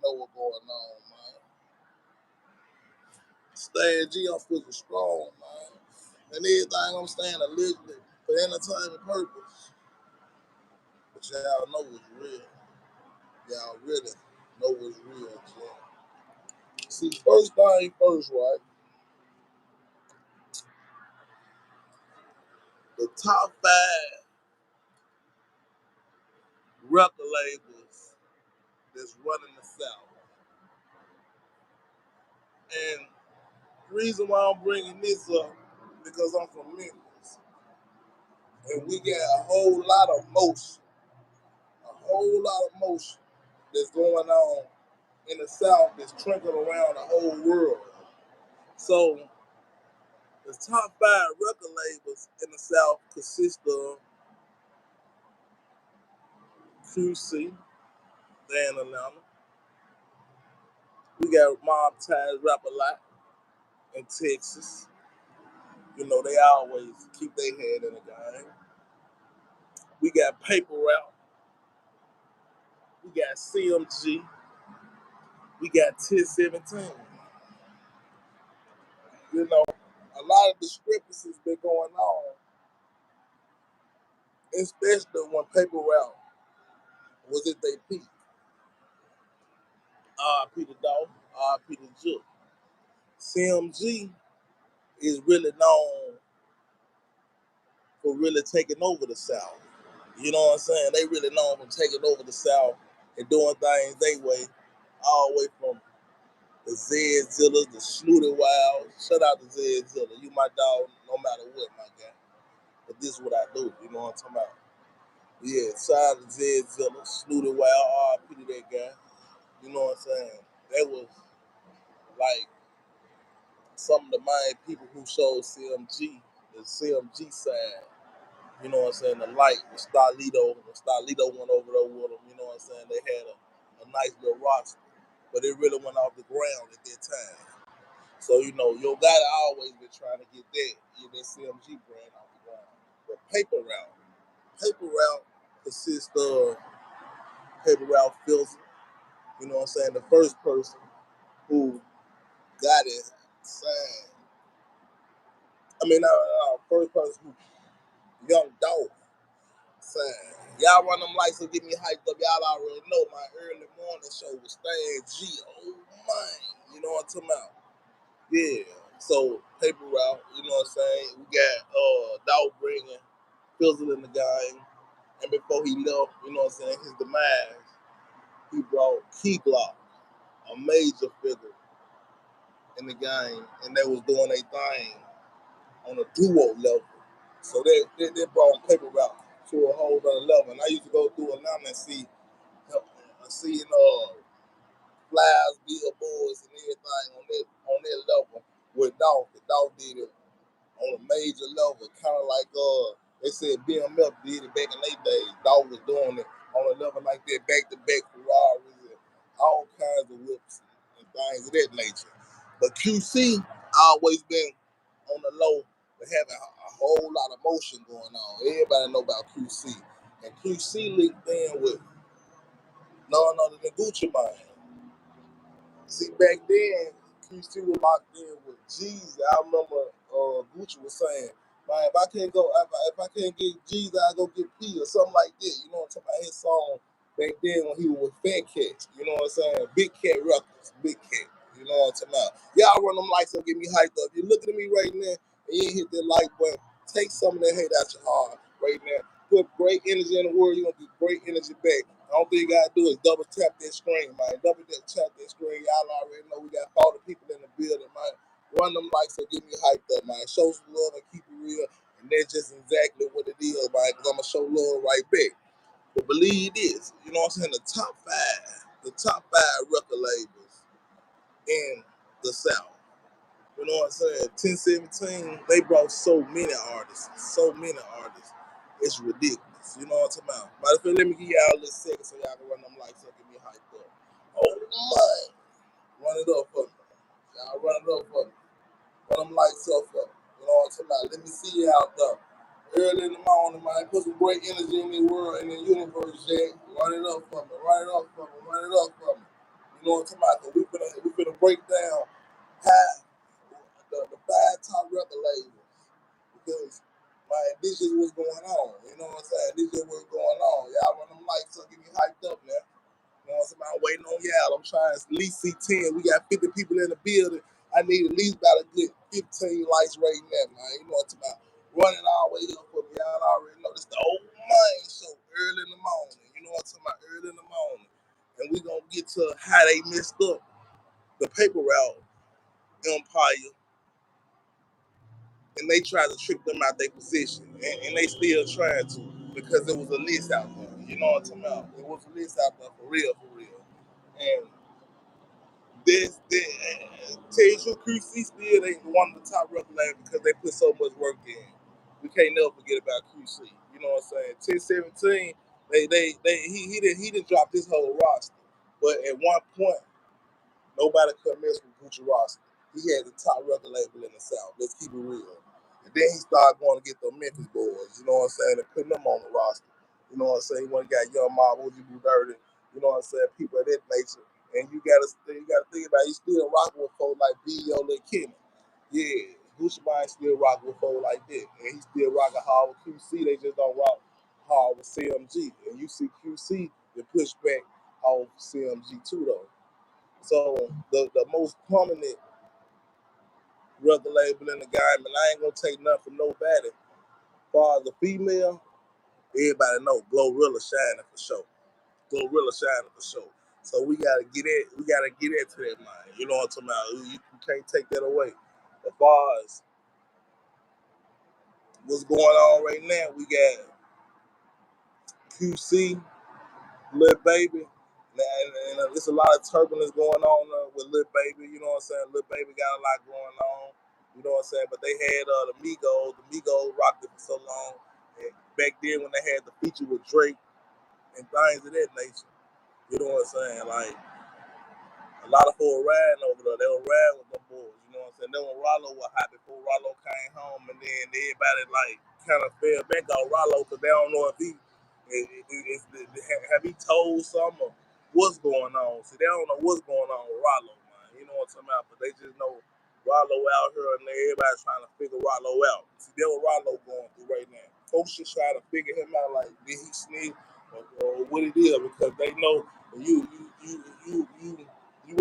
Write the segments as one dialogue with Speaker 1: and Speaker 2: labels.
Speaker 1: know what's going on, man. Stan G, I'm fucking strong, man. And everything I'm saying allegedly for entertainment purpose. But y'all know it's real. Y'all really know it's real, man. See, first thing first, right? The top 5 record labels that's running the South. And the reason why I'm bringing this up because I'm from Memphis. And we got a whole lot of motion that's going on in the South that's trickling around the whole world. So the top 5 record labels in the South consist of QC, they in Atlanta. We got Mob Ties Rap a lot in Texas. You know, they always keep their head in the game. We got Paper Rap. We got CMG. We got 1017. You know, a lot of discrepancies been going on, especially when Paper Rap was at their peak. R.I.P. to Dolph, R.I.P. to Juke. CMG is really known for really taking over the South. You know what I'm saying? They really known for taking over the South and doing things they way, all the way from the Zed Zillas, the Snooty Wilds. Shout out to Zed Zilla. You my dog no matter what, my guy. But this is what I do. You know what I'm talking about? Yeah, shout out to Zed Zilla, Snooty Wild, R.I.P. to that guy. You know what I'm saying? That was like some of the main people who showed CMG, the CMG side. You know what I'm saying? The light with Starlito. When Starlito went over there with them, you know what I'm saying? They had a nice little roster. But it really went off the ground at that time. So, you know, Yo Gotti always been trying to get that CMG brand off the ground. But Paper Route consists of Paper Route Filter. You know what I'm saying? The first person who got it signed. First person who Young Dolph signed. Y'all run them lights and get me hyped up. Y'all already know my early morning show was Stan G. OhMane. You know what I'm talking about? Yeah. So Paper Route, you know what I'm saying? We got Dolph bringing Fizzle in the game. And before he left, you know what I'm saying, his demise, he brought Key Glock, a major figure in the game, and they was doing their thing on a duo level. So they brought Paper Route to a whole other level. And I used to go through Atlanta and see flyers, billboards, and everything on that level with Dolph. Dolph did it on a major level, kind of like they said BMF did it back in their days. Dolph was doing it on a level like that, back-to-back Ferraris and all kinds of whips and things of that nature. But QC always been on the low, but having a whole lot of motion going on. Everybody know about QC. And QC linked in with none other than Gucci Mane. See, back then, QC was locked in with G's. I remember Gucci was saying, man, if I can't get G's, I'll go get P or something like that. You know what I'm talking about? His song back then when he was with Fat Cat. You know what I'm saying? Big Cat Records, Big Cat. You know what I'm talking about? Y'all run them lights up, get me hyped up. If you're looking at me right now and you ain't hit that like button, take some of that hate out your heart right now. Put great energy in the world, you're going to get great energy back. The only thing you got to do is double tap that screen, man. Double tap that screen. Y'all already know we got 40 people in the building, man. Run them lights and get me hyped up, man. Show some love and keep it real. And that's just exactly what it is, man, because I'm going to show love right back. But believe this, you know what I'm saying? The top five record labels in the South. You know what I'm saying? 1017, they brought so many artists. It's ridiculous. You know what I'm talking about? Matter of fact, let me give y'all a little second so y'all can run them lights up, get me hyped up. Oh my! Run it up for me. Y'all run it up for me. Run them lights up for me. You know what I'm talking about? Let me see you out there. Early in the morning, man. Put some great energy in the world, in the universe, Jay. Run it up for me. Run it up for me. Run it up for me. You know what I'm talking about? We finna break down how the 5 top record labels, because this is what's going on. You know what I'm saying? This is what's going on. Y'all run them lights up, get me hyped up now. You know what I'm saying? I'm waiting on y'all. I'm trying to at least see 10. We got 50 people in the building. I need at least about a good 15 lights right now, man. You know what I'm talking about? Running all the way up for me. Y'all already know this the OhMane show early in the morning. You know what I'm talking about? Early in the morning. And we gonna get to how they messed up the paper route empire, and they tried to trick them out their position, and they still trying to, because there was a list out there. You know what I'm talking about? There was a list out there for real, and tell you the truth, QC still ain't one of the top record labels because they put so much work in. We can't never forget about QC. You know what I'm saying? 1017, he didn't drop this whole roster, but at one point nobody could mess with Gucci Ross. He had the top record label in the South. Let's keep it real. And then he started going to get the Memphis boys, you know what I'm saying, and putting them on the roster. You know what I'm saying? He went and got Young Mob, OG Boo Dirty, you know what I'm saying, people of that nature. And you gotta think about it, he's still rocking with folks like B.O. Lil Kenny. Yeah, Gucci Mane still rocking with folks like that. And he still rocking hard with QC. They just don't rock hard with CMG. And you see QC they push back off CMG too though. So the most prominent record label in the game, and I ain't gonna take nothing from nobody. As far as the female, everybody know Glorilla shining for sure. Glorilla shining for sure. So we gotta get into that mind. You know what I'm talking about? You can't take that away. As far as what's going on right now, we got QC, Lil Baby. And there's a lot of turbulence going on with Lil Baby. You know what I'm saying? Lil Baby got a lot going on. You know what I'm saying? But they had the Migos. The Migos rocked it for so long. And back then when they had the feature with Drake and things of that nature. You know what I'm saying? Like, a lot of people were riding over there. They were riding with them boys. You know what I'm saying? Then when Rollo was hot, before Rollo came home, and then everybody like kind of fell back on Rollo because they don't know if have he told something or what's going on. See, they don't know what's going on with Rollo, man. You know what I'm talking about? But they just know Rollo out here, and everybody's trying to figure Rollo out. See, that's what Rollo going through right now. Folks just trying to figure him out, like did he sneak or what it is, because they know you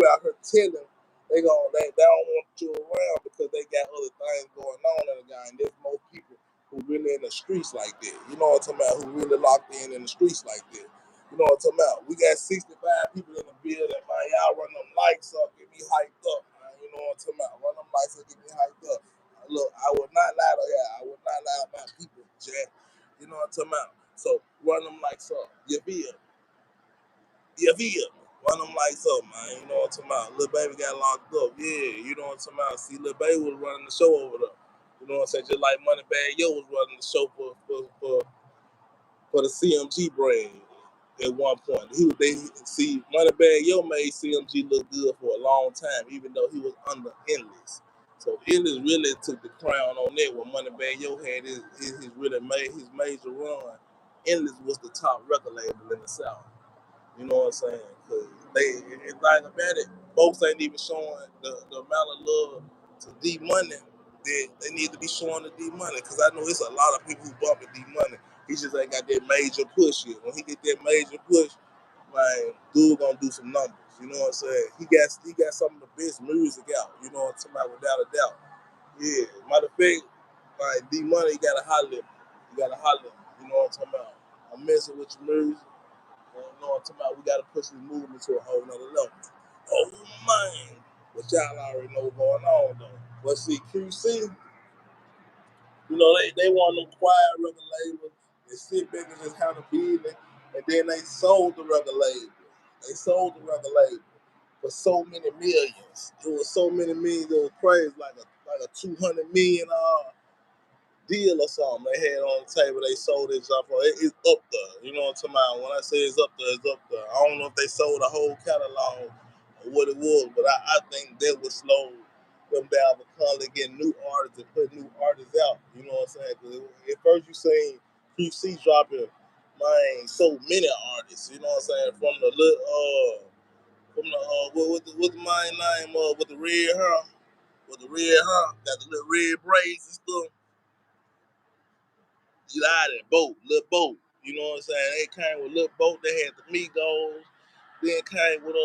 Speaker 1: out here telling they don't want you around because they got other things going on in the guy, and there's more people who really in the streets like that. You know what I'm talking about? Who really locked in the streets like that. You know what I'm talking about? We got 65 people in the building, man. Y'all run them lights up, get me hyped up, man. You know what I'm talking about? Run them lights up, get me hyped up. Look, I would not lie to y'all. I would not lie about people, Jack. You know what I'm talking about? So run them lights up. You feel? You feel? Run them lights up, man. You know what I'm talking about? Lil Baby got locked up. Yeah, you know what I'm talking about? See, Lil Baby was running the show over there. You know what I'm saying? Just like Moneybagg Yo was running the show for the CMG brand at one point. Moneybagg Yo made CMG look good for a long time, even though he was under Endless. So Endless really took the crown on that when Moneybagg Yo had his really made his major run. Endless was the top record label in the South. You know what I'm saying? Cause it's like about it, folks ain't even showing the amount of love to D Money that they need to be showing to D Money. Cause I know it's a lot of people who bumping D Money. He just ain't got that major push yet. When he get that major push, man, dude gonna do some numbers. You know what I'm saying? He got some of the best music out. You know what I'm talking about, without a doubt. Yeah. Matter of fact, like D Money, you gotta holler. You gotta holler. You know what I'm talking about? I'm messing with your music. You know what I'm talking about? We got to push this movement to a whole nother level. Oh, man. But y'all already know what's going on, though. But see, QC, you know, they want them quiet record labels. They sit back and just kind of business. And then they sold the record label. They sold the record label for so many millions. It was so many millions. It was crazy, like a 200 million deal or something they had on the table. They sold it off. It's up there. You know what I'm talking about? When I say it's up there, it's up there. I don't know if they sold the whole catalog or what it was, but I think that would slow them down because they get new artists and put new artists out. You know what I'm saying? Because at first you seen QC dropping, man, so many artists. You know what I'm saying? from the what's the my name with the red hair, got the little red braids and stuff. You out of Lil Boat. You know what I'm saying? They came with Lil Boat. They had the Migos. Then came with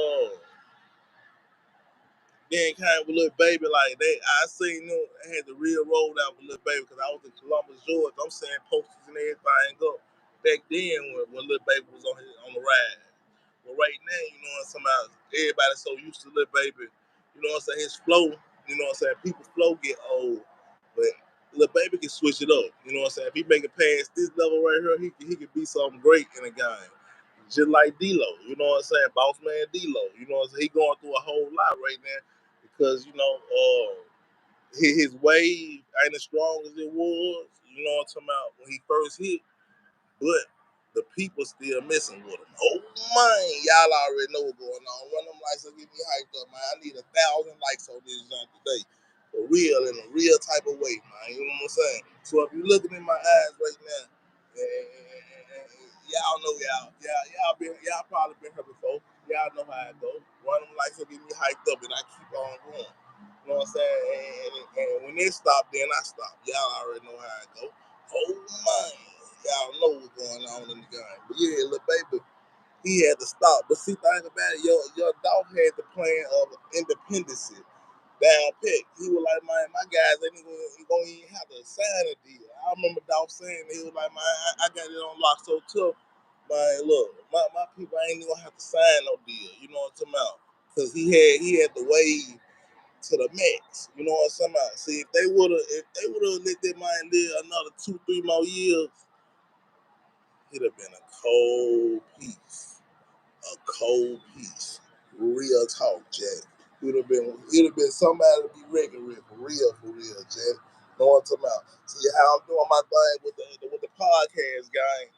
Speaker 1: Lil Baby. Like I seen them. They had the real roll out with Lil Baby because I was in Columbus, Georgia. I'm saying posters and everything up back then when Lil Baby was on the ride. But right now, you know what I'm saying? Everybody's so used to Lil Baby. You know what I'm saying? His flow. You know what I'm saying? People's flow get old, but Lil Baby can switch it up. You know what I'm saying? If he make it past this level right here, he can be something great in a game. Just like D-Lo, you know what I'm saying? Boss man D-Lo, you know what I'm saying? He going through a whole lot right now because, you know, his wave ain't as strong as it was, you know what I'm talking about, when he first hit, but the people still messing with him. Oh, man, y'all already know what's going on. Run them likes will get me hyped up, man. I need 1,000 likes on this jump today. For real, in a real type of way, man. You know what I'm saying? So if you're looking in my eyes right now, y'all know y'all probably been here before. Y'all know how it go. Run them likes will get me hyped up, and I keep on going. You know what I'm saying? And when they stop, then I stop. Y'all already know how it go. Oh, man. Y'all know what's going on in the game. But yeah, Lil Baby, he had to stop. But see, think about it, your dog had the plan of independency down pick. He was like, man, my guys ain't gonna even have to sign a deal. I remember Dolph saying, he was like, man, I got it on lock so tough. Man, look, my people ain't even gonna have to sign no deal. You know what I'm talking about? Because he had the wave to the max. You know what I'm talking about? See, if they would have let that man live another 2-3 more years, it'd have been a cold piece. A cold piece. Real talk, Jack. It'd have been somebody to be reckoned with for real, Jack. Know what I'm talking about? See how I'm doing my thing with the podcast gang.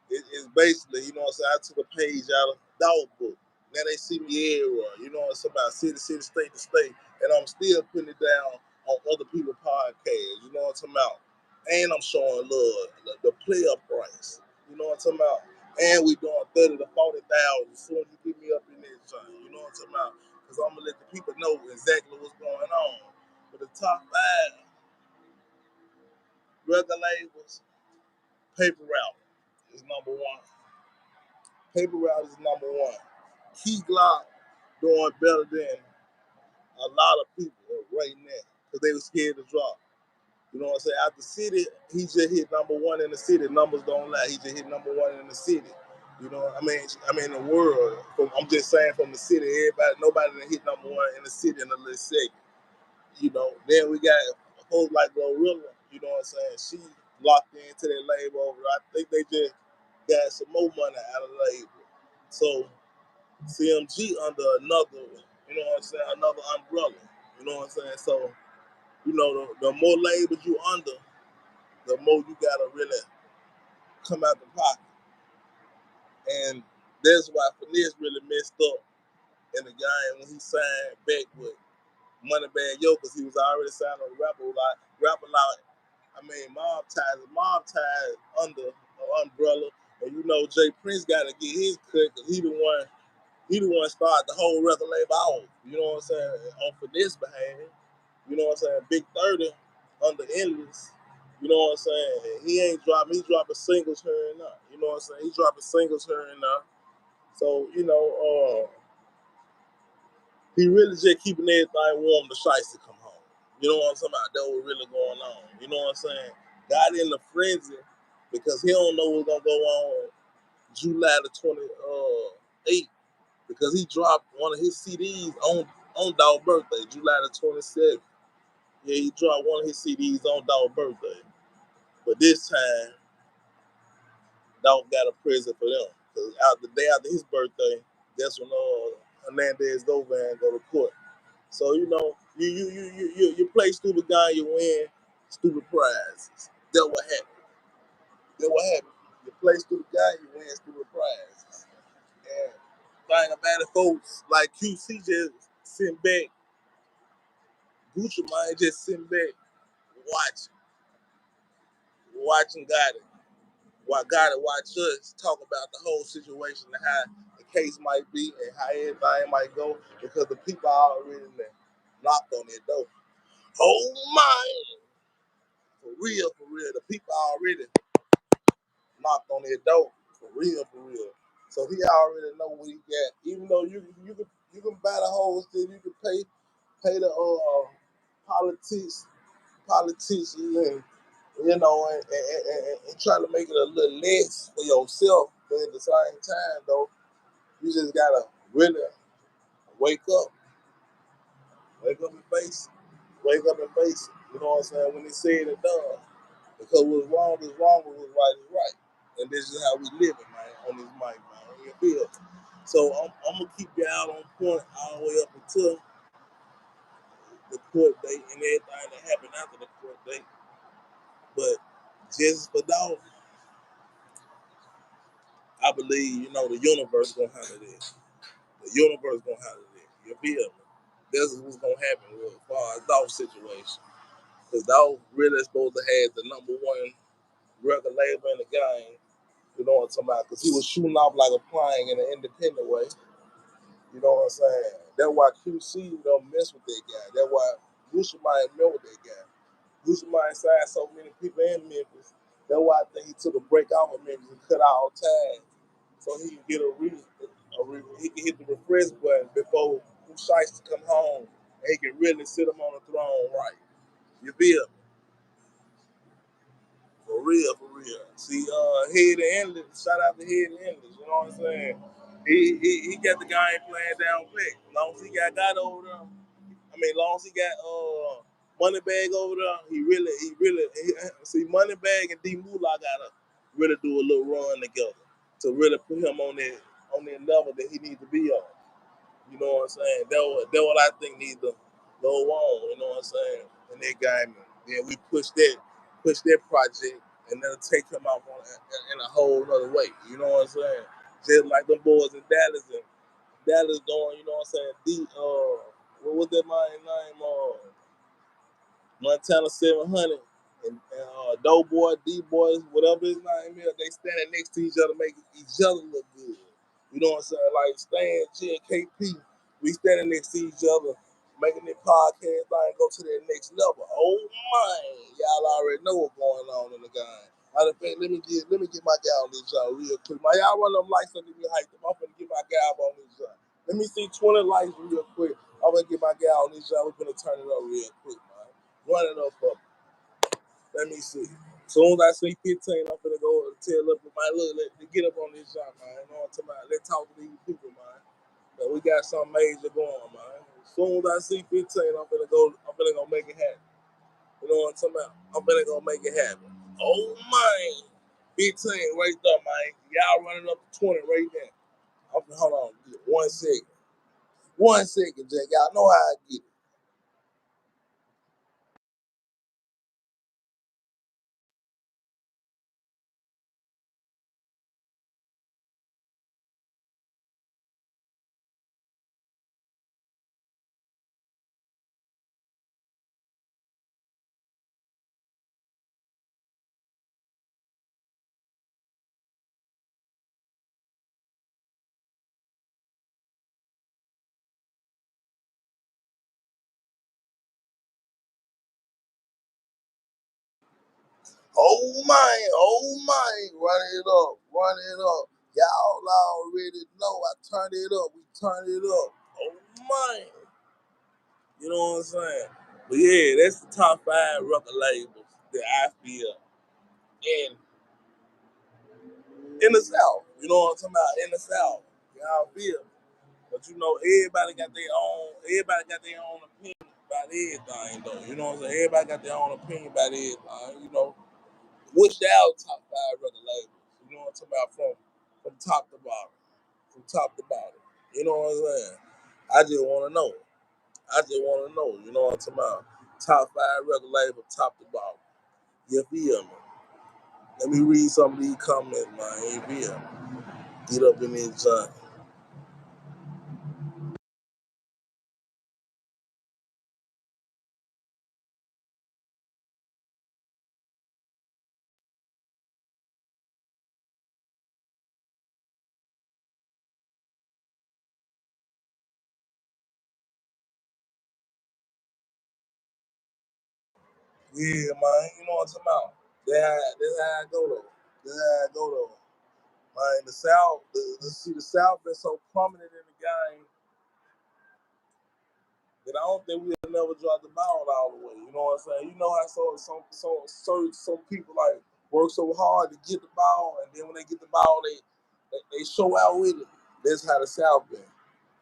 Speaker 1: It's basically, you know what I'm saying, I took a page out of Dog Book. Now they see me everywhere, you know what I'm about, city, state to state, and I'm still putting it down on other people's podcasts, you know what I'm talking about? And I'm showing love, the player price, you know what I'm talking about? And we doing 30 to 40,000 as soon as you get me up in this joint, you know what I'm talking about? Because I'm going to let the people know exactly what's going on. But the top 5 record labels, Paper Route is number 1. Paper Route is number 1. Key Glock doing better than a lot of people right now because they were scared to drop. You know what I'm saying? Out the city, he just hit number 1 in the city. Numbers don't lie. He just hit number 1 in the city. You know, I mean the world. I'm just saying from the city, nobody that hit number 1 in the city in a little second. You know, then we got folks like Glorilla. You know what I'm saying? She locked into that label. I think they just got some more money out of the label. So CMG under another, you know what I'm saying, another umbrella. You know what I'm saying? So, you know, the more labels you under, the more you gotta really come out the pocket. And that's why Finesse really messed up in the game when he signed back with Moneybag Yo, because he was already signed on the rapper lot. I mean, mob ties under an umbrella. And you know, Jay Prince gotta get his cut because he the one started the whole record label off. You know what I'm saying? On Finesse behalf. You know what I'm saying? Big 30 under Endless. You know what I'm saying? He dropping singles here and there. You know what I'm saying? He dropping singles here and there. So, you know, he really just keeping everything warm to Shiesty come home. You know what I'm talking about? That was really going on. You know what I'm saying? Got in the frenzy because he don't know what's gonna go on July the 28th because he dropped one of his CDs on Dog's birthday, July the 27th. Yeah, he dropped one of his CDs on Dog's birthday. But this time, Dog got a present for them. Because the day after his birthday, that's when Hernandez Govan go to court. So, you know, you play stupid guy, you win stupid prizes. That's what happened. You play stupid guy, you win stupid prizes. And thing about it, folks, like QC just sitting back, Gucci Mane just sitting back, watching Gotti, gotta watch us talk about the whole situation and how the case might be and how everything might go because the people already knocked on their door. Oh my, for real, the people already knocked on their door, for real. So he already know what he got. Even though you can buy the whole thing, you can pay the politicians and and try to make it a little less for yourself. But at the same time, though, you just gotta really wake up, and face it. You know what I'm saying? When they said and done, because what's wrong is wrong, and what's right is right, and this is how we living, man, on this mic, man. You feel? So I'm gonna keep y'all on point all the way up until the court date and everything that happened after the court date. But just for now, I believe, the universe gonna handle this. The universe gonna handle this. You feel me? This is what's gonna happen with as far as Dolph situation. Because Dolph really supposed to have the number one record label in the game. You know what I'm talking about? Because he was shooting off like a plane in an independent way. You know what I'm saying? That's why QC don't mess with that guy. That's why OhMane mess with that guy. OhMane signed so many people in Memphis. That's why I think he took a break off of Memphis and cut out all time so he can get he can hit the refresh button before Shiesty come home and he can really sit him on the throne right. You feel me? For real. See, Head and Endless, shout out to Head and Endless, you know what I'm saying? He got the game plan down quick. As long as he got over there, as long as he got Moneybag over there, see Moneybag and D Moolah gotta really do a little run together to really put him on that level that he needs to be on. You know what I'm saying? That what I think needs to go on. You know what I'm saying? In that game, then we push that project, and that'll take him out in a whole other way. You know what I'm saying? Just like them boys in Dallas and Dallas doing. You know what I'm saying? What was that man's name? Montana 700 and Doughboy, D-Boys, whatever his name is, they standing next to each other, making each other look good. You know what I'm saying? Like Stan G and KP, we standing next to each other, making their podcast thing go to that next level. Oh my, y'all already know what's going on in the game. Matter of fact, let me get my guy on this job real quick. Man, y'all run them lights up, get me hyped up. I'm finna get my guy up on this job. Let me see 20 lights real quick. I'm gonna get my guy on this job. We're gonna turn it up real quick, man. Run it up for me. Let me see. As soon as I see 15, I'm gonna go tell up with my look. Let's get up on this shot, man. You know what I'm talking about? Let's talk to these people, man. So we got something major going, man. As soon as I see 15, I'm gonna go make it happen. You know what I'm talking about? I'm gonna go make it happen. Oh man. 15 right there, man. Y'all running up to 20 right there. Hold on. 1 second. 1 second, Jack. Y'all know how I get it. Oh my, run it up. Y'all already know I turn it up. We turn it up. Oh my, you know what I'm saying? But yeah, that's the top 5 record labels that I feel in in the South. You know what I'm talking about? In the South, y'all feel. But Everybody got their own opinion about everything, though. You know what I'm saying? Everybody got their own opinion about everything. What's y'all top 5 record labels? You know what I'm talking about from top to bottom, from top to bottom. You know what I'm saying? I just want to know. You know what I'm talking about? Top 5 record label, top to bottom. You feel me? Let me read some of these comments, man. You feel me? Get up in this junk. Yeah, man. You know what I'm talking about? That's how I go though. That's how I go though. Man, the South, the South been so prominent in the game that I don't think we'll never drop the ball all the way. You know what I'm saying? You know how some people like work so hard to get the ball, and then when they get the ball, they show out with it. That's how the South been.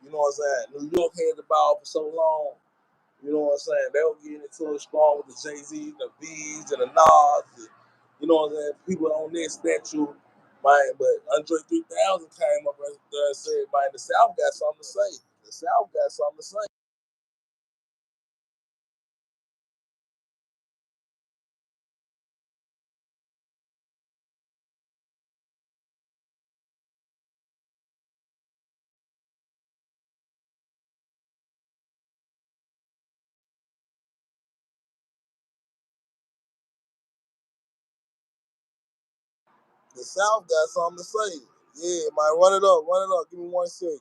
Speaker 1: You know what I'm saying? New York had the ball for so long. You know what I'm saying? They were getting into it strong with the Jay-Z's, the B's, and the Nas. You know what I'm saying? People on their statue, man. But Andre 3000 came up there and said, man, the South got something to say. The South got something to say. The South got something to say. Yeah, man, run it up, run it up. Give me 1 second.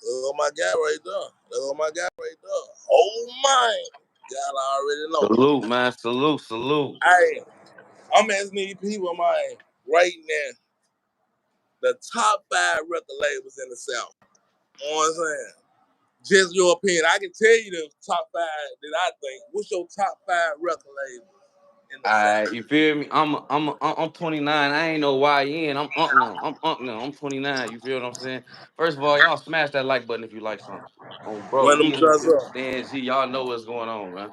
Speaker 1: Oh my guy right there. Oh my guy right there. Oh my. Y'all already know.
Speaker 2: Salute, man. Salute, salute.
Speaker 1: Hey, I'm asking these people, man, right now, the top 5 record labels in the South. You know what I'm saying? Just your opinion. I can tell you the top 5 that I think. What's your top 5 record labels in the South?
Speaker 2: You feel me? I'm 29. I ain't no YN. I'm Unk now. I'm 29. You feel what I'm saying? First of all, y'all smash that like button if you like something. Oh, bro,
Speaker 1: Run them
Speaker 2: me and
Speaker 1: drugs
Speaker 2: Memphis
Speaker 1: up.
Speaker 2: Stan G, y'all know what's going on, man.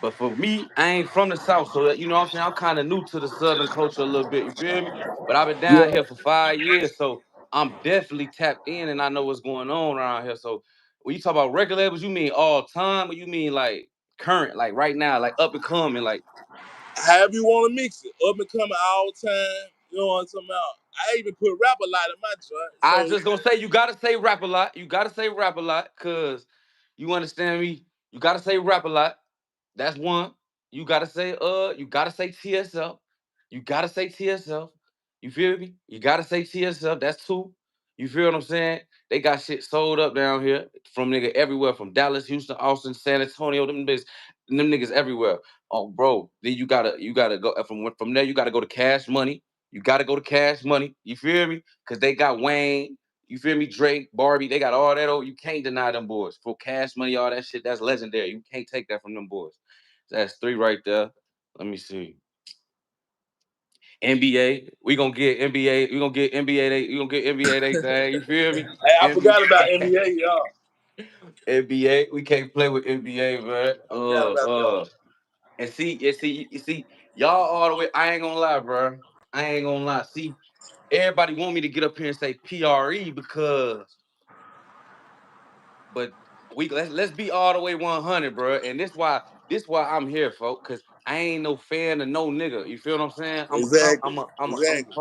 Speaker 2: But for me, I ain't from the South, so you know what I'm saying? I'm kind of new to the Southern culture a little bit, you feel me? But I've been down
Speaker 1: Yeah.
Speaker 2: here for 5 years, so I'm definitely tapped in and I know what's going on around here. So when you talk about record labels, you mean all time or you mean like current, like right now, like up and coming, like
Speaker 1: However you want to mix it. Up and coming all time. You know what I'm talking about? I even put rap a lot in my joint.
Speaker 2: I
Speaker 1: So
Speaker 2: just gonna say you gotta say rap a lot. You gotta say rap a lot, cause you understand me. You gotta say rap a lot. That's one. You gotta say TSL. You gotta say TSL. You feel me? You gotta say TSL. That's two. You feel what I'm saying? They got shit sold up down here from nigga everywhere, from Dallas, Houston, Austin, San Antonio, them niggas everywhere. Oh, bro. Then you gotta go from there. You gotta go to Cash Money. You gotta go to Cash Money. You feel me? Cause they got Wayne. You feel me? Drake, Barbie, they got all that. Oh, you can't deny them boys. For Cash Money, all that shit, that's legendary. You can't take that from them boys. That's three right there. Let me see. NBA. We gonna get NBA. We gonna get NBA. We gonna get NBA. They thing. You feel me?
Speaker 1: hey, I forgot about
Speaker 2: NBA.
Speaker 1: NBA, y'all.
Speaker 2: NBA. We can't play with NBA, man.
Speaker 1: I forgot about y'all.
Speaker 2: And see, y'all all the way. I ain't gonna lie, bro. I ain't gonna lie. See, everybody want me to get up here and say PRE but let's be all the way 100, bro. And this why I'm here, folks, cause I ain't no fan of no nigga. You feel what I'm saying?
Speaker 1: Exactly. Exactly.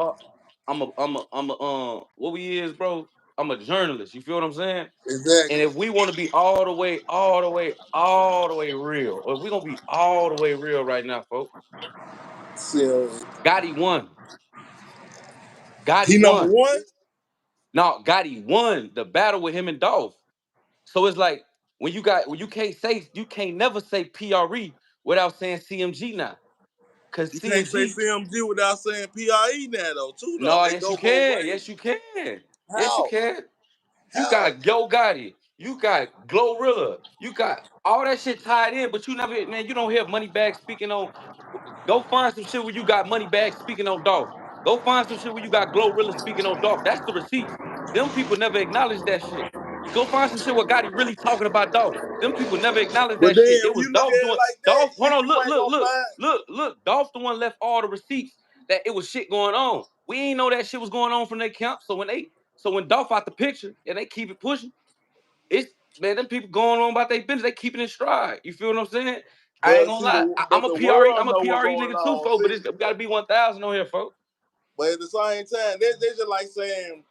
Speaker 2: What we is, bro? I'm a journalist. You feel what I'm saying? And
Speaker 1: Exactly.
Speaker 2: if we want to be all the way, all the way, all the way real, or if we gonna be all the way real right now, folks,
Speaker 1: So,
Speaker 2: Gotti won.
Speaker 1: he
Speaker 2: Gotti
Speaker 1: number
Speaker 2: won.
Speaker 1: one?
Speaker 2: No, Gotti won the battle with him and Dolph. So it's like when you can't never say PRE without saying CMG now. Cause
Speaker 1: You can't say
Speaker 2: CMG,
Speaker 1: CMG without saying PRE now, though, too, though.
Speaker 2: no,
Speaker 1: They
Speaker 2: yes you
Speaker 1: go both
Speaker 2: can.
Speaker 1: ways.
Speaker 2: Yes, you can. Yes, you
Speaker 1: How?
Speaker 2: can. You
Speaker 1: How?
Speaker 2: got Yo Gotti, you got Glorilla, you got all that shit tied in, but you never, man, you don't hear Moneybag speaking on. Go find some shit where you got Moneybag speaking on Dolph. Go find some shit where you got Glorilla speaking on Dolph. That's the receipts. Them people never acknowledge that shit. Go find some shit where Gotti really talking about Dolph. Them people never acknowledge
Speaker 1: But
Speaker 2: that
Speaker 1: then
Speaker 2: shit. It
Speaker 1: when
Speaker 2: was
Speaker 1: you look at
Speaker 2: Dolph
Speaker 1: it
Speaker 2: doing
Speaker 1: like that,
Speaker 2: Dolph. Hold on,
Speaker 1: you
Speaker 2: look,
Speaker 1: ain't
Speaker 2: look,
Speaker 1: gonna
Speaker 2: look,
Speaker 1: find.
Speaker 2: look, look. Dolph the one left all the receipts that it was shit going on. We ain't know that shit was going on from their camp. So when Dolph out the picture and they keep it pushing, it's man, them people going on about their business. They keeping it stride. You feel what I'm saying? I ain't
Speaker 1: But
Speaker 2: gonna
Speaker 1: see,
Speaker 2: lie. I'm
Speaker 1: but
Speaker 2: a
Speaker 1: the
Speaker 2: PRE. I'm
Speaker 1: world
Speaker 2: a
Speaker 1: know what's
Speaker 2: PRE
Speaker 1: going
Speaker 2: nigga too,
Speaker 1: on,
Speaker 2: folks. But
Speaker 1: too.
Speaker 2: it's got to be 1,000 on here, folks.
Speaker 1: But at the same time, they just like saying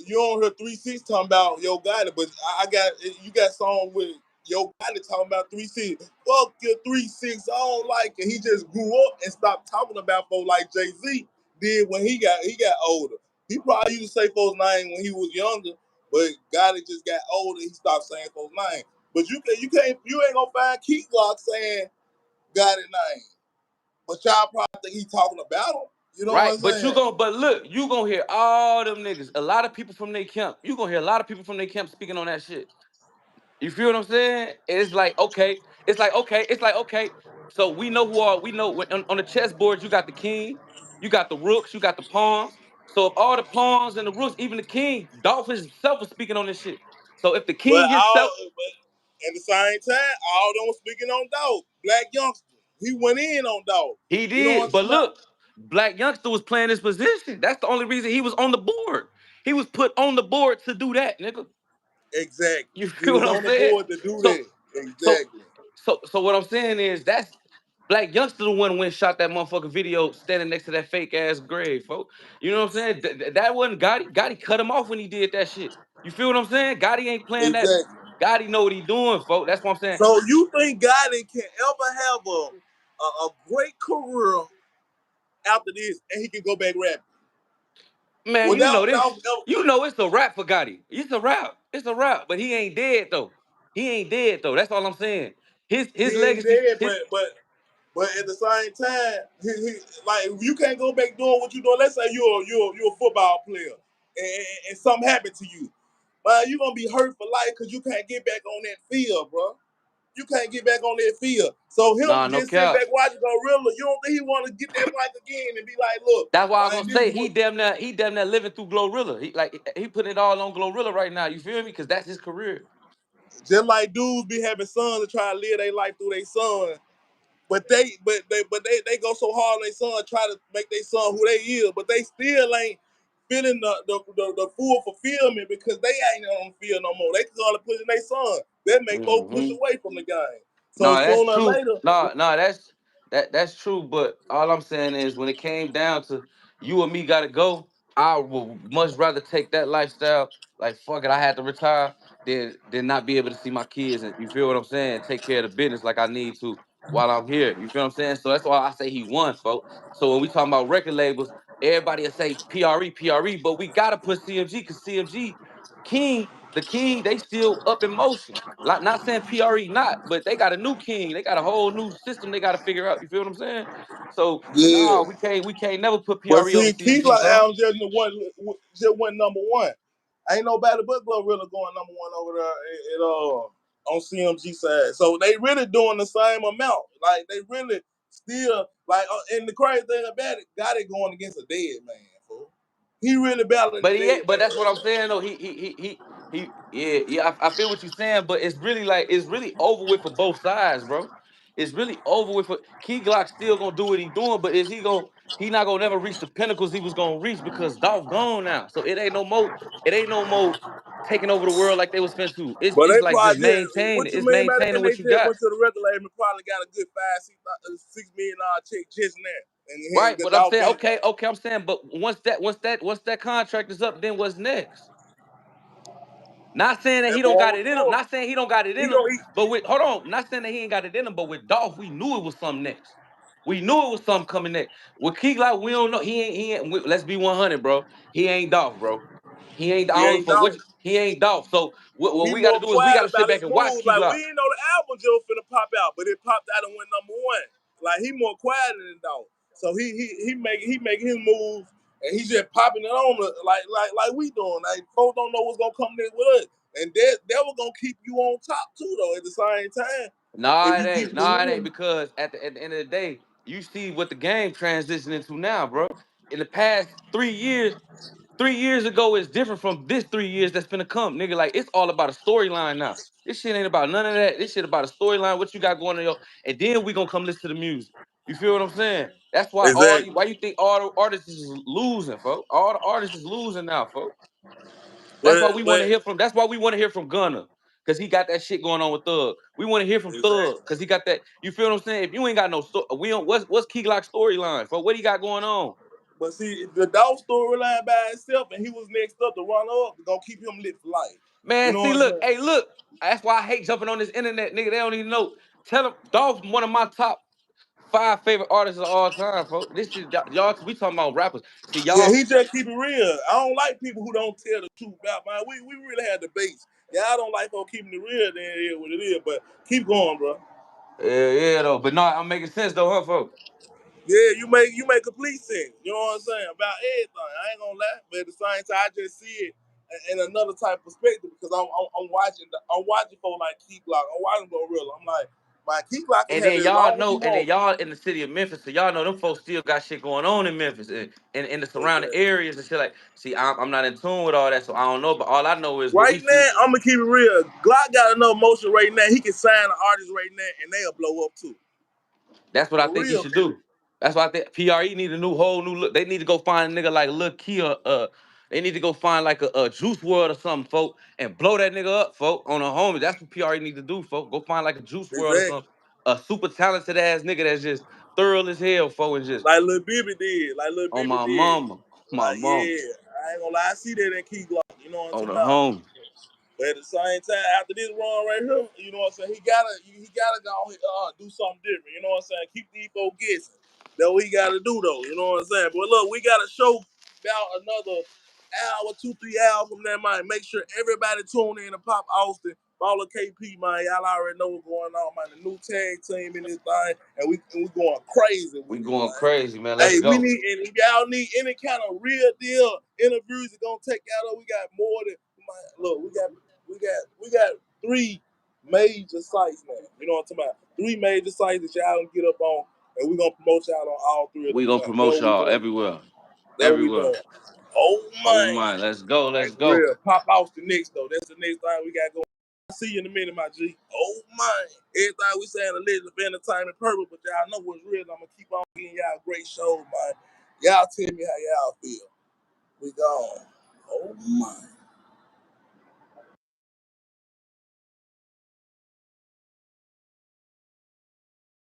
Speaker 1: you don't hear 3 6 talking about Yo Gotti, but I got you got songs with yo, Gotti talking about 3-6. Fuck your 3-6. I don't like it. He just grew up and stopped talking about folks like Jay-Z did when he got older. He probably used to say folks' name when he was younger, but Gotti just got older. He stopped saying folks' name. But you ain't gonna find Keith Glock saying Gotti name. But y'all probably think he talking about him. You know what
Speaker 2: Right,
Speaker 1: I'm
Speaker 2: but
Speaker 1: saying?
Speaker 2: but look, you gonna hear all them niggas, a lot of people from their camp. You gonna hear a lot of people from their camp speaking on that shit. You feel what I'm saying? It's like okay, it's like okay. So we know who are we know on the chessboard. You got the king, you got the rooks, you got the pawns. So if all the pawns and the rooks, even the king, Dolph himself was speaking on this shit. So if the
Speaker 1: But
Speaker 2: king himself,
Speaker 1: at the same time, all them speaking on dog. Black youngster. He went in on dog.
Speaker 2: he
Speaker 1: You know what I'm
Speaker 2: did. But
Speaker 1: talking about?
Speaker 2: look, Black Youngster was playing his position. That's the only reason he was on the board. He was put on the board to do that, nigga.
Speaker 1: Exactly.
Speaker 2: You
Speaker 1: He
Speaker 2: feel
Speaker 1: was
Speaker 2: what I'm
Speaker 1: on the
Speaker 2: saying?
Speaker 1: board to do
Speaker 2: So,
Speaker 1: that.
Speaker 2: so,
Speaker 1: Exactly.
Speaker 2: so what I'm saying is that's Black Youngster the one went shot that motherfucking video standing next to that fake ass grave, folks. You know what I'm saying? That wasn't Gotti. Gotti cut him off when he did that shit. You feel what I'm saying? Gotti ain't playing that.
Speaker 1: Exactly.
Speaker 2: Gotti know what he doing, folks. That's what I'm saying.
Speaker 1: So you think Gotti can ever have a great career after this and he can go back rapping?
Speaker 2: Man, you know
Speaker 1: Without
Speaker 2: this.
Speaker 1: Dolph,
Speaker 2: You know it's a rap for Gotti. It's a rap. It's a rap. But he ain't dead though. He ain't dead though. That's all I'm saying.
Speaker 1: he
Speaker 2: His
Speaker 1: ain't
Speaker 2: legacy.
Speaker 1: dead,
Speaker 2: His
Speaker 1: but at the same time, like you can't go back doing what you doing. Let's say you're a football player and something happened to you. Man, you're gonna be hurt for life because you can't get back on that field, bro. You can't get back on that field. So him
Speaker 2: nah, no
Speaker 1: just sitting
Speaker 2: cap.
Speaker 1: back watching Gorilla, you don't think he want to get that mic again and be like, look,
Speaker 2: That's why I was
Speaker 1: man,
Speaker 2: gonna
Speaker 1: this
Speaker 2: say
Speaker 1: is what
Speaker 2: he damn near living through Glorilla. He putting it all on Glorilla right now. You feel me? Because that's his career.
Speaker 1: just like dudes be having sons to try to live their life through their son. But they go so hard on their son, try to make their son who they is, but they still ain't feeling the full fulfillment because they ain't on the field no more. They only pushing their son. That make folks push
Speaker 2: Hmm.
Speaker 1: away from the game. So
Speaker 2: No, that's
Speaker 1: sooner or
Speaker 2: true.
Speaker 1: later,
Speaker 2: No, that's true. But all I'm saying is, when it came down to you and me gotta go, I would much rather take that lifestyle. Like fuck it, I had to retire than not be able to see my kids. And you feel what I'm saying? Take care of the business like I need to while I'm here. You feel what I'm saying? So that's why I say he won, folks. So when we talking about record labels, everybody will say PRE, but we gotta put CMG because CMG King, the King, they still up in motion. Like not saying PRE not, but they got a new king. They got a whole new system they got to figure out. You feel what I'm saying? So
Speaker 1: yeah.
Speaker 2: no, we can't never put
Speaker 1: But
Speaker 2: PRE over
Speaker 1: see, Keith
Speaker 2: CMG,
Speaker 1: like
Speaker 2: bro.
Speaker 1: Adam just went number one. Ain't nobody but Glorilla going number one over there on CMG side. So they really doing the same amount. Like they really still like. And the crazy thing about it, got it going against a dead man. Fool. He really battling the
Speaker 2: But he
Speaker 1: dead
Speaker 2: ain't, but
Speaker 1: man
Speaker 2: that's what
Speaker 1: right
Speaker 2: I'm
Speaker 1: now.
Speaker 2: saying though. Yeah. I feel what you're saying, but it's really like it's really over with for both sides, bro. It's really over with for Key Glock still gonna do what he doing, but is he gonna he not gonna never reach the pinnacles he was gonna reach because Dolph gone now. So it ain't no more taking over the world like they was finna to. It's
Speaker 1: But
Speaker 2: it's
Speaker 1: they
Speaker 2: like just
Speaker 1: probably just
Speaker 2: maintain
Speaker 1: what
Speaker 2: it.
Speaker 1: you
Speaker 2: It's
Speaker 1: mean by that?
Speaker 2: maintaining
Speaker 1: They
Speaker 2: what you
Speaker 1: just
Speaker 2: got.
Speaker 1: went to the record label and probably got a good $5-6 million check just now. And
Speaker 2: Right,
Speaker 1: the
Speaker 2: but I'm
Speaker 1: dog
Speaker 2: saying,
Speaker 1: got it.
Speaker 2: okay, I'm saying, but once that contract is up, then what's next? Not saying that
Speaker 1: That
Speaker 2: he don't
Speaker 1: boy
Speaker 2: got
Speaker 1: was
Speaker 2: it in him.
Speaker 1: smart.
Speaker 2: Not saying he don't got it
Speaker 1: He
Speaker 2: in him.
Speaker 1: don't.
Speaker 2: But with hold on, not saying that he ain't got it in him. But with Dolph, we knew it was something next. We knew it was something coming next. With Key Glock, we don't know. Let's be 100, bro. He ain't Dolph, bro. He ain't. I
Speaker 1: He
Speaker 2: don't know
Speaker 1: ain't
Speaker 2: for what.
Speaker 1: dog.
Speaker 2: He ain't Dolph. So what
Speaker 1: He
Speaker 2: we got to
Speaker 1: more
Speaker 2: do is we
Speaker 1: quiet
Speaker 2: got to sit
Speaker 1: about
Speaker 2: back
Speaker 1: his
Speaker 2: and watch
Speaker 1: moves.
Speaker 2: Key
Speaker 1: Like we
Speaker 2: Glock.
Speaker 1: ain't know the album Joe finna pop out, but it popped out and went number one. Like he more quiet than dog. So he making his moves and he's just popping it on like we doing. Like folks don't know what's gonna come next with us. And that was gonna keep you on top too though at the same time.
Speaker 2: Nah,
Speaker 1: If
Speaker 2: it
Speaker 1: you
Speaker 2: ain't.
Speaker 1: get with
Speaker 2: Nah, it ain't
Speaker 1: him.
Speaker 2: because at the end of the day, you see what the game transitioning to now, bro. In the past 3 years, 3 years ago is different from this 3 years that's finna come, nigga. Like it's all about a storyline now. This shit ain't about none of that. This shit about a storyline. What you got going on, and then we gonna come listen to the music. You feel what I'm saying? That's why
Speaker 1: Exactly.
Speaker 2: why you think all the artists is losing, folks. All the artists is losing now, folks. That's
Speaker 1: But
Speaker 2: why we want
Speaker 1: but
Speaker 2: to hear from. That's why we want to hear from Gunna, cause he got that shit going on with Thug. We want to hear from Thug,
Speaker 1: exactly.
Speaker 2: cause he got that. You feel what I'm saying? If you ain't got no we don't. What's Key Glock storyline for? What he got going on?
Speaker 1: But see, the dog storyline by itself, and he was next up to run up, gonna keep him lit for life. You
Speaker 2: Man,
Speaker 1: know
Speaker 2: see,
Speaker 1: what I'm
Speaker 2: look,
Speaker 1: saying?
Speaker 2: hey, look. That's why I hate jumping on this internet, nigga. They don't even know. Tell them, Dolph, one of my top 5 favorite artists of all time, folks. This is y'all. We talking about rappers. See,
Speaker 1: Yeah,
Speaker 2: y'all.
Speaker 1: he just keep it real. I don't like people who don't tell the truth about man. We really had debates. Y'all don't like folks keeping it real, then it is what it is. But keep going, bro.
Speaker 2: Yeah, though. But no, I'm making sense though, huh, folks?
Speaker 1: Yeah, you make complete sense. You know what I'm saying? About everything. I ain't gonna lie. But at the same time, I just see it in another type of perspective because I'm watching folks like Key Glock. I'm watching Gorilla. I'm like, man, Key Glock can
Speaker 2: And
Speaker 1: have
Speaker 2: then
Speaker 1: it as
Speaker 2: y'all
Speaker 1: long as he
Speaker 2: know, and then
Speaker 1: wants.
Speaker 2: y'all in the city of Memphis, so y'all know them folks still got shit going on in Memphis and in the surrounding
Speaker 1: Exactly.
Speaker 2: areas and shit like. See, I'm not in tune with all that, so I don't know. But all I know is what we
Speaker 1: Right
Speaker 2: see.
Speaker 1: now, I'm gonna keep it real. Glock got enough motion right now. He can sign an artist right now, and they'll blow up too.
Speaker 2: That's what I
Speaker 1: For
Speaker 2: think he
Speaker 1: real.
Speaker 2: should do. That's why I think PRE need a whole new look. They need to go find a nigga like Lil Kia. They need to go find like a Juice World or something, folk, and blow that nigga up, folk, on a homie. That's what PRE need to do, folk. Go find like a Juice World or
Speaker 1: Exactly.
Speaker 2: something. A super talented ass nigga that's just thorough as hell, folk, and just
Speaker 1: Like Lil Bibby did. Like Lil
Speaker 2: on
Speaker 1: Bibby
Speaker 2: my
Speaker 1: did.
Speaker 2: mama, my
Speaker 1: Like,
Speaker 2: mama,
Speaker 1: yeah. I ain't gonna lie. I see that in Key Glock. You know what
Speaker 2: on
Speaker 1: I'm talking
Speaker 2: the
Speaker 1: about?
Speaker 2: home.
Speaker 1: But at the same time, after this run right here, you know what I'm saying? He gotta go do something different. You know what I'm saying? Keep these folks guessing. That's what he gotta do though. You know what I'm saying? But look, we got a show about another hour, 2-3 hours from that, man. Make sure everybody tune in to Pop Austin. Follow KP, man. Y'all already know what's going on, man. The new tag team in this thing, and we going crazy
Speaker 2: We
Speaker 1: with it,
Speaker 2: going
Speaker 1: man.
Speaker 2: crazy, man. Let's
Speaker 1: Hey, we
Speaker 2: go.
Speaker 1: need, and if y'all need any kind of real deal interviews that gonna take y'all up, we got more than, look, we got 3 major sites now. You know what I'm talking about? 3 major sites that y'all can get up on, and we gonna promote y'all on all 3 of them
Speaker 2: We gonna
Speaker 1: joints. That's
Speaker 2: promote
Speaker 1: what we
Speaker 2: y'all
Speaker 1: doing.
Speaker 2: everywhere,
Speaker 1: That's what we
Speaker 2: everywhere.
Speaker 1: doing. Oh
Speaker 2: Oh
Speaker 1: man.
Speaker 2: my, let's go,
Speaker 1: Like
Speaker 2: let's
Speaker 1: for
Speaker 2: go.
Speaker 1: real. Pop Austin next though. That's the next thing we got going. I'll see you in a minute, my G. Oh man. Everything we saying a legend of entertainment purpose, but y'all know what's real. I'm gonna keep on getting y'all great shows, man. Y'all tell me how y'all feel. We gone. Oh my.